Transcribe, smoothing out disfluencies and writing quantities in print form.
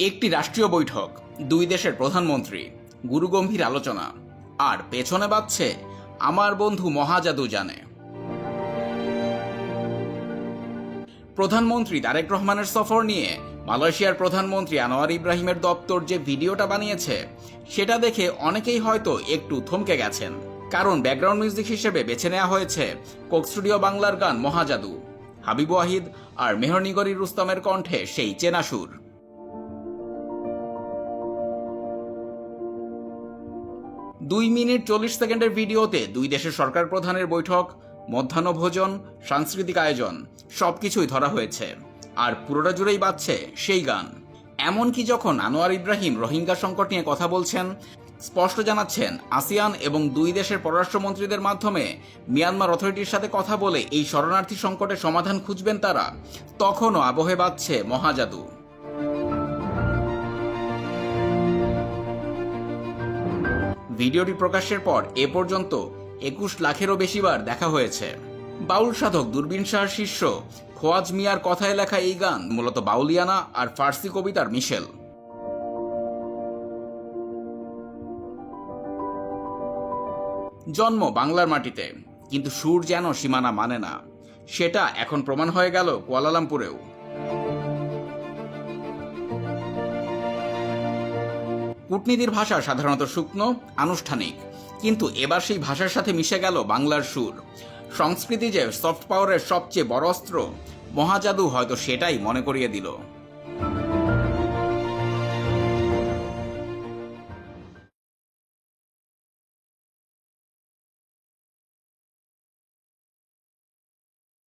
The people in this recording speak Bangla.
একটি রাষ্ট্রীয় বৈঠক, দুই দেশের প্রধানমন্ত্রী, গুরুগম্ভীর আলোচনা, আর পেছনে বাজছে আমার বন্ধু মহাজাদু জানে। প্রধানমন্ত্রী তারেক রহমানের সফর নিয়ে মালয়েশিয়ার প্রধানমন্ত্রী আনোয়ার ইব্রাহিমের দপ্তর যে ভিডিওটা বানিয়েছে সেটা দেখে অনেকেই হয়তো একটু থমকে গেছেন, কারণ ব্যাকগ্রাউন্ড মিউজিক হিসেবে বেছে নেওয়া হয়েছে কোক স্টুডিও বাংলার গান মহাজাদু, হাবিব ওয়াহিদ আর মেহরনিগরী রুস্তমের কণ্ঠে সেই চেনা সুর। 2 মিনিট 40 সেকেন্ডের ভিডিওতে দুই দেশের সরকার প্রধানের বৈঠক, মধ্যাহ্নভোজন, সাংস্কৃতিক আয়োজন সবকিছুই ধরা হয়েছে, আর পুরোটা জুড়েই বাজছে সেই গান। এমনকি যখন আনোয়ার ইব্রাহিম রোহিঙ্গা সংকট নিয়ে কথা বলছেন, স্পষ্ট জানাচ্ছেন আসিয়ান এবং দুই দেশের পররাষ্ট্রমন্ত্রীদের মাধ্যমে মিয়ানমার অথরিটির সাথে কথা বলে এই শরণার্থী সংকটের সমাধান খুঁজবেন তারা, তখনও আবহে বাজছে মহাজাদু। ভিডিওটি প্রকাশের পর এ পর্যন্ত 21 লাখেরও বেশিবার দেখা হয়েছে। বাউল সাধক দূরবীন শাহর শিষ্য খোয়াজ মিয়ার কথায় লেখা এই গান মূলত বাউলিয়ানা আর ফার্সি কবিতার মিশেল। জন্ম বাংলার মাটিতে, কিন্তু সুর যেন সীমানা মানে না, সেটা এখন প্রমাণ হয়ে গেল কুয়ালালামপুরেও। কূটনীতির ভাষা সাধারণত শুকনো, আনুষ্ঠানিক, কিন্তু এবার সেই ভাষার সাথে মিশে গেল বাংলার সুর। সংস্কৃতি যে সফট পাওয়ারের সবচেয়ে বড় অস্ত্র, মহাজাদু হয়তো সেটাই মনে করিয়ে দিল।